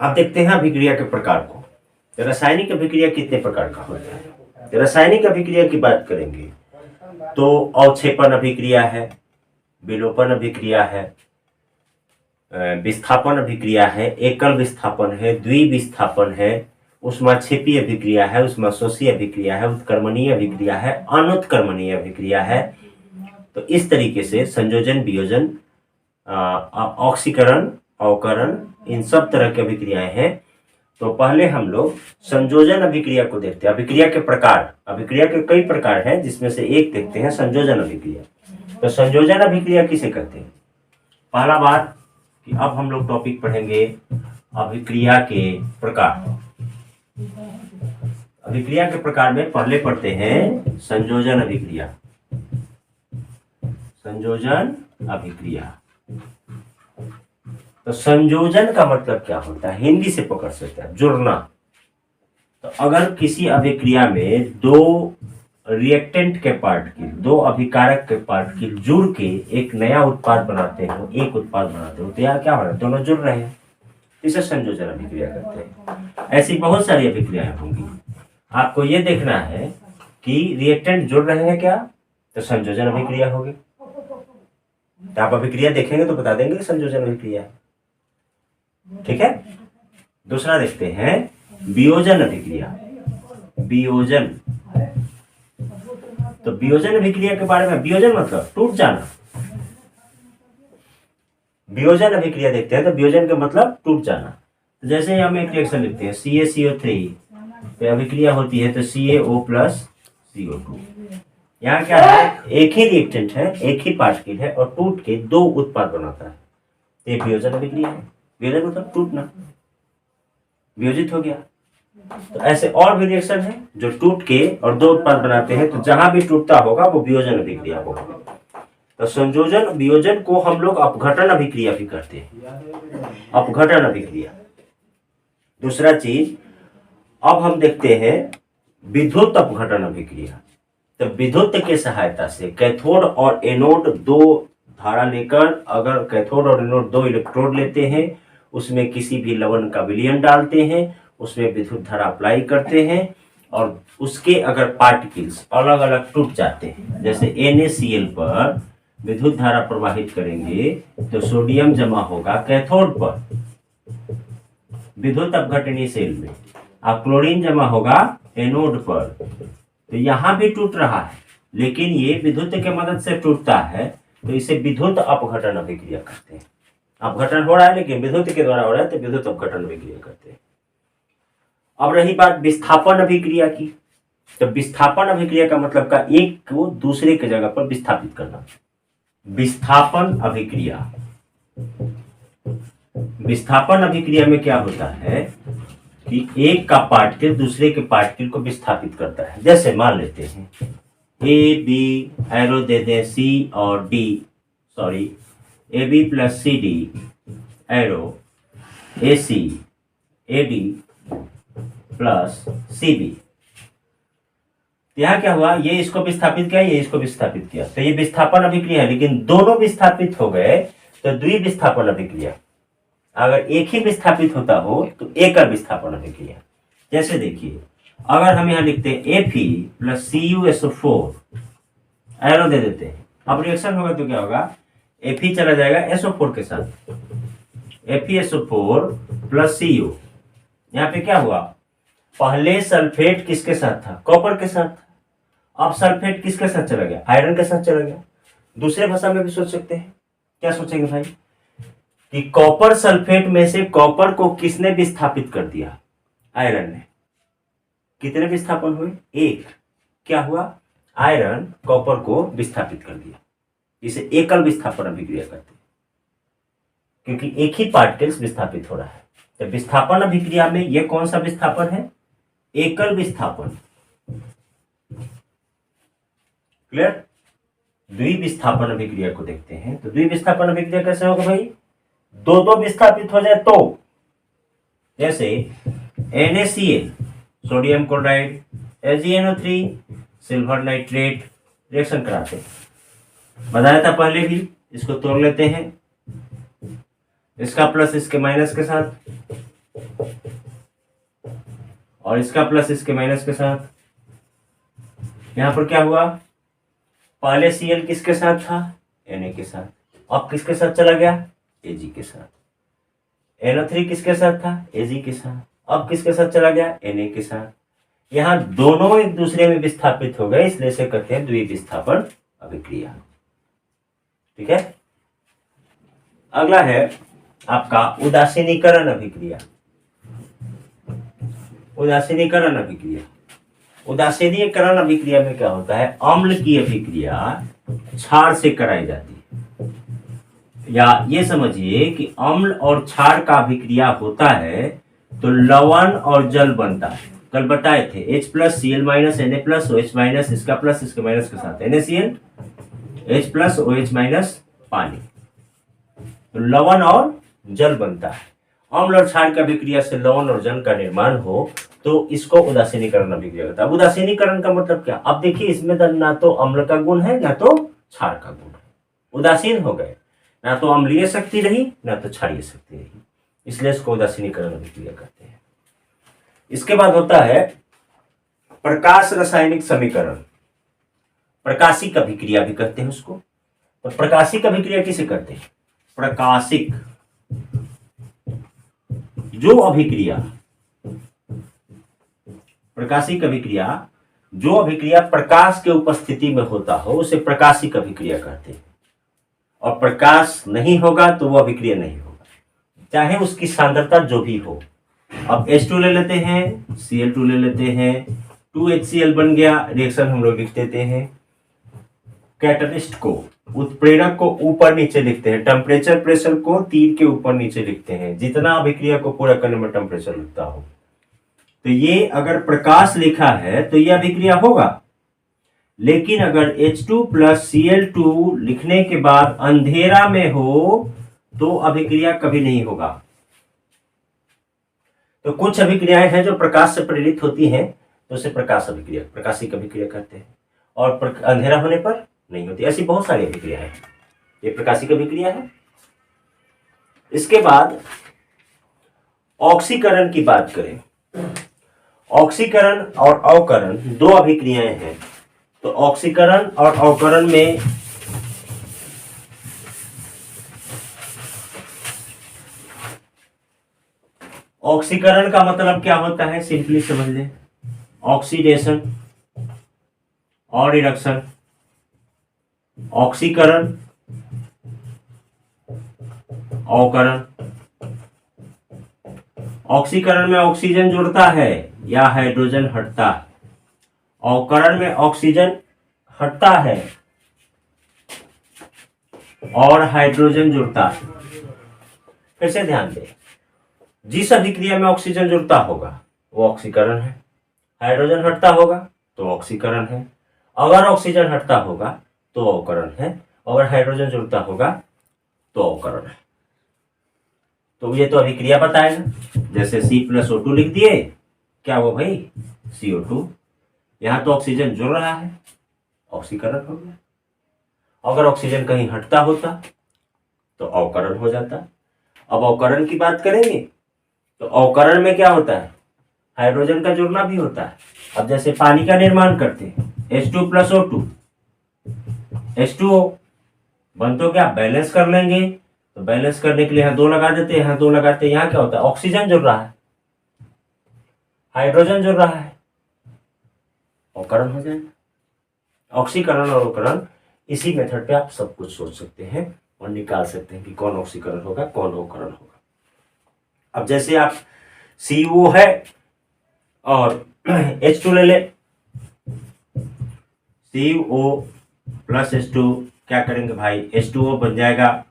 अब देखते हैं अभिक्रिया के प्रकार को। तो रासायनिक अभिक्रिया कितने प्रकार का होता है? तो रासायनिक अभिक्रिया की बात करेंगे तो अवक्षेपण अभिक्रिया है, विलोपन अभिक्रिया है, विस्थापन अभिक्रिया है, एकल विस्थापन है, द्विविस्थापन है, ऊष्माक्षेपी अभिक्रिया है, ऊष्माशोषी अभिक्रिया है, उत्क्रमणीय अभिक्रिया है, अनुत्क्रमणीय अभिक्रिया है। तो इस तरीके से संयोजन, वियोजन, ऑक्सीकरण, अवकरण, इन सब तरह की अभिक्रियाएं हैं। तो पहले हम लोग संयोजन अभिक्रिया को देखते हैं। अभिक्रिया के प्रकार, अभिक्रिया के कई प्रकार हैं जिसमें से एक देखते हैं संयोजन अभिक्रिया। तो संयोजन अभिक्रिया किसे कहते हैं? पहला बात कि अब हम लोग टॉपिक पढ़ेंगे अभिक्रिया के प्रकार। अभिक्रिया के प्रकार में पहले पढ़ते हैं संयोजन अभिक्रिया। संयोजन अभिक्रिया, तो संयोजन का मतलब क्या होता है? हिंदी से पकड़ सकते हैं, जुड़ना। तो अगर किसी अभिक्रिया में दो रिएक्टेंट के पार्टिकल, दो अभिकारक के पार्टिकल जुड़ के एक नया उत्पाद बनाते हो, एक उत्पाद बनाते हो, तो यहाँ क्या हो रहा है? दोनों जुड़ रहे हैं, इसे संयोजन अभिक्रिया कहते हैं। ऐसी बहुत सारी अभिक्रियाएं होंगी, आपको ये देखना है कि रिएक्टेंट जुड़ रहे हैं क्या, तो संयोजन अभिक्रिया होगी। तो आप अभिक्रिया देखेंगे तो बता देंगे कि संयोजन अभिक्रिया है। ठीक है। दूसरा देखते हैं वियोजन अभिक्रिया। वियोजन, तो वियोजन अभिक्रिया के बारे में, वियोजन मतलब टूट जाना। वियोजन अभिक्रिया देखते हैं तो वियोजन का मतलब टूट जाना। जैसे हम एक रिएक्शन लिखते हैं CaCO3 पे अभिक्रिया होती है तो CaO प्लस CO2। यहाँ क्या है? एक ही रिएक्टेंट है, एक ही पार्टिकल है और टूट के दो उत्पाद बनाता है, ये वियोजन अभिक्रिया है। वियोजन मतलब टूटना, वियोजित हो गया। तो ऐसे और भी रिएक्शन है जो टूट के और दो उत्पाद बनाते हैं, तो जहां भी टूटता होगा वो वियोजन अभिक्रिया होगा। तो संयोजन, वियोजन को हम लोग अपघटन अभिक्रिया भी करते हैं, अपघटन अभिक्रिया। दूसरा चीज अब हम देखते हैं विद्युत अपघटन अभिक्रिया। तो विद्युत के सहायता से कैथोड और एनोड दो धारा लेकर, अगर कैथोड और एनोड दो इलेक्ट्रोड लेते हैं, उसमें किसी भी लवण का विलयन डालते हैं, उसमें विद्युत धारा अप्लाई करते हैं और उसके अगर पार्टिकल्स अलग अलग टूट जाते हैं, जैसे NaCl पर विद्युत धारा प्रवाहित करेंगे तो सोडियम जमा होगा कैथोड पर विद्युत अपघटनीय सेल में, और क्लोरीन जमा होगा एनोड पर। तो यहां भी टूट रहा है, लेकिन ये विद्युत के मदद से टूटता है, तो इसे विद्युत अपघटन अभिक्रिया कहते हैं। अपघटन हो रहा है लेकिन विद्युत के द्वारा हो रहा है, तो विद्युत अपघटन अभिक्रिया कहते हैं। अब रही बात विस्थापन अभिक्रिया की। तो विस्थापन अभिक्रिया का मतलब का एक को दूसरे के जगह पर विस्थापित करना। विस्थापन अभिक्रिया, विस्थापन अभिक्रिया में क्या होता है कि एक का पार्टिकल दूसरे के पार्टिकल को विस्थापित करता है। जैसे मान लेते हैं AB, एरो दे दें C और D, sorry AB plus CD, arrow AC AD plus CB। यहाँ क्या हुआ? ये इसको विस्थापित किया, ये इसको विस्थापित किया, तो ये विस्थापन अभिक्रिया है। लेकिन दोनों विस्थापित हो गए तो द्विविस्थापन अभिक्रिया। अगर एक ही विस्थापित होता हो तो एकल विस्थापन अभिक्रिया। जैसे देखिए, अगर हम यहाँ लिखते हैं Fe प्लस CuSO4, एरो दे देते हैं, अब रिएक्शन होगा तो क्या होगा? Fe चला जाएगा SO4 के साथ, FeSO4 प्लस Cu। यहाँ पे क्या हुआ? पहले सल्फेट किसके साथ था? कॉपर के साथ। अब सल्फेट किसके साथ चला गया? आयरन के साथ चला गया। दूसरे भाषा में भी सोच सकते हैं, क्या सोचेंगे भाई? कि कॉपर सल्फेट में से कॉपर को किसने विस्थापित कर दिया? आयरन ने। कितने विस्थापन हुए? एक। क्या हुआ? आयरन कॉपर को विस्थापित कर दिया। इसे एकल विस्थापन अभिक्रिया कहते हैं, क्योंकि एक ही पार्टिकल्स विस्थापित हो रहा है। तो विस्थापन अभिक्रिया में यह कौन सा विस्थापन है? एकल विस्थापन। क्लियर? द्विविस्थापन अभिक्रिया को देखते हैं। तो द्विविस्थापन अभिक्रिया कैसे होगा भाई? दो विस्थापित हो जाए तो, जैसे NaCl, sodium chloride, AgNO3, silver nitrate reaction कराते हैं। बताया था पहले भी, इसको तोड़ लेते हैं, इसका प्लस इसके माइनस के साथ, और इसका प्लस इसके माइनस के साथ। यहाँ पर क्या हुआ, पहले Cl किसके साथ था, Na के साथ, अब किसके साथ चला गया, Ag के साथ। NO3 किसके साथ था, Ag के साथ, अब किसके साथ चला गया, Na के साथ। यहाँ दोनों एक दूसरे में विस्थापित हो गए, इसलिए इसे कहते हैं द्विविस्थापन अभिक्रिया। ठीक है। अगला है आपका उदासीनीकरण अभिक्रिया। उदासीनीकरण अभिक्रिया, उदासीनीकरण अभिक्रिया में क्या होता है, अम्ल की अभिक्रिया क्षार से कराई जाती है, या ये समझिए कि अम्ल और क्षार का अभिक्रिया होता है तो लवण और जल बनता है। कल बताए थे H plus Cl minus Na plus OH minus, इसका प्लस इसके माइनस के साथ NaCl, H plus OH minus पानी, तो लवण और जल बनता है। अम्ल और क्षार की अभिक्रिया से लवण और जल का निर्माण हो तो इसको उदासीनीकरण अभिक्रिया कहता है। उदासीनीकरण का मतलब क्या, अब देखिए इसमें ना तो अम्ल का गुण है ना तो क्षार का गुण है, उदासीन हो गए, ना तो अम्लीय शक्ति रही ना तो क्षारीय शक्ति रही, इसलिए इसको उदासीनीकरण अभिक्रिया कहते हैं। इसके बाद होता है प्रकाश रासायनिक समीकरण, प्रकाशिक अभिक्रिया भी कहते हैं उसको। तो प्रकाशिक अभिक्रिया किसे कहते हैं, प्रकाशिक जो अभिक्रिया, प्रकाशिक अभिक्रिया जो अभिक्रिया प्रकाश के उपस्थिति में होता हो उसे प्रकाशिक अभिक्रिया कहते हैं, और प्रकाश नहीं होगा तो वो अभिक्रिया नहीं होगा, चाहे उसकी सांद्रता जो भी हो। अब H2 ले लेते हैं, Cl2 ले लेते हैं, 2HCl बन गया, रिएक्शन हम लोग लिख देते हैं। कैटलिस्ट को, उत्प्रेरक को ऊपर नीचे लिखते हैं, टेम्परेचर प्रेशर को तीर के ऊपर नीचे लिखते हैं, जितना अभिक्रिया को पूरा करने में टेम्परेचर लगता हो। तो ये अगर प्रकाश लिखा है तो यह अभिक्रिया होगा, लेकिन अगर H2 प्लस Cl2 लिखने के बाद अंधेरा में हो तो अभिक्रिया कभी नहीं होगा। तो कुछ अभिक्रियाएं हैं जो प्रकाश से प्रेरित होती हैं तो उसे प्रकाश अभिक्रिया, प्रकाशिक अभिक्रिया कहते हैं, और अंधेरा होने पर नहीं होती। ऐसी बहुत सारी अभिक्रिया है, ये प्रकाशिक अभिक्रिया है। इसके बाद ऑक्सीकरण की बात करें, ऑक्सीकरण और अवकरण दो अभिक्रियाएं हैं। तो ऑक्सीकरण और अवकरण में ऑक्सीकरण का मतलब क्या होता है, सिंपली समझ लें, ऑक्सीडेशन और रिडक्शन। ऑक्सीकरण, अवकरण। ऑक्सीकरण में ऑक्सीजन जुड़ता है या हाइड्रोजन हटता है, अवकरण में ऑक्सीजन हटता है और हाइड्रोजन जुड़ता है। फिर से ध्यान दें, जिस अभिक्रिया में ऑक्सीजन जुड़ता होगा वो ऑक्सीकरण है, हाइड्रोजन हटता होगा तो ऑक्सीकरण है, अगर ऑक्सीजन हटता होगा तो अवकरण है, अगर हाइड्रोजन जुड़ता होगा तो अवकरण है। तो ये तो अभिक्रिया बताएगा, जैसे C+O2 लिख दिए, क्या वो भाई CO2, यहां तो ऑक्सीजन जुड़ रहा है, ऑक्सीकरण हो गया। अगर ऑक्सीजन कहीं हटता होता तो अवकरण हो जाता। अब अवकरण की बात करेंगे तो अवकरण में क्या होता है, हाइड्रोजन का जुड़ना भी होता है। अब जैसे पानी का निर्माण करते हैं, H2 प्लस O2, H2O बन तो क्या, बैलेंस कर लेंगे, तो बैलेंस करने के लिए यहाँ 2 लगा देते हैं, यहाँ 2 लगाते हैं, यहाँ क्या होता है, ऑक्सीजन जुड़ रहा है, हाइड्रोजन जुड़ रहा है, अवकरण हो जाएगा। ऑक्सीकरण और अवकरण, इसी मेथड पे आप सब कुछ सोच सकते हैं और निकाल सकते हैं कि कौन ऑक्सीकरण होगा कौन अवकरण होगा। अब जैसे आप CO है और H2 ले ले, CO प्लस H2 क्या करेंगे भाई, H2O बन जाएगा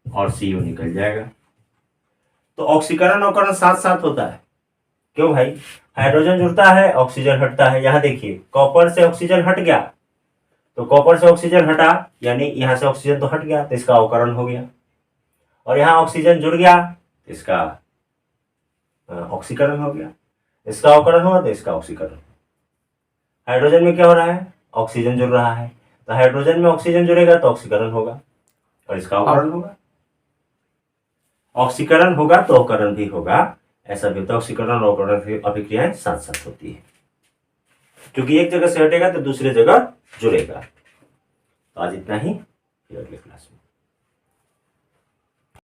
और CO निकल जाएगा। तो ऑक्सीकरण अवकरण साथ साथ होता है, क्यों भाई, हाइड्रोजन जुड़ता है, ऑक्सीजन हटता है। यहाँ देखिए कॉपर से ऑक्सीजन हट गया, तो कॉपर से ऑक्सीजन हटा यानी यहाँ से ऑक्सीजन तो हट गया, तो इसका अवकरण हो गया, और यहाँ ऑक्सीजन जुड़ गया तो इसका ऑक्सीकरण हो गया, इसका अवकरण हुआ तो इसका ऑक्सीकरण। हाइड्रोजन में क्या हो रहा है, ऑक्सीजन जुड़ रहा है, तो हाइड्रोजन में ऑक्सीजन जुड़ेगा तो ऑक्सीकरण होगा और इसका अवकरण होगा। ऑक्सीकरण होगा तो अवकरण भी होगा, ऐसा भी होता है, ऑक्सीकरण और अवकरण अभिक्रियाएं साथ साथ होती है। क्योंकि एक जगह से हटेगा तो दूसरी जगह जुड़ेगा। तो आज इतना ही, फिर अगले क्लास में।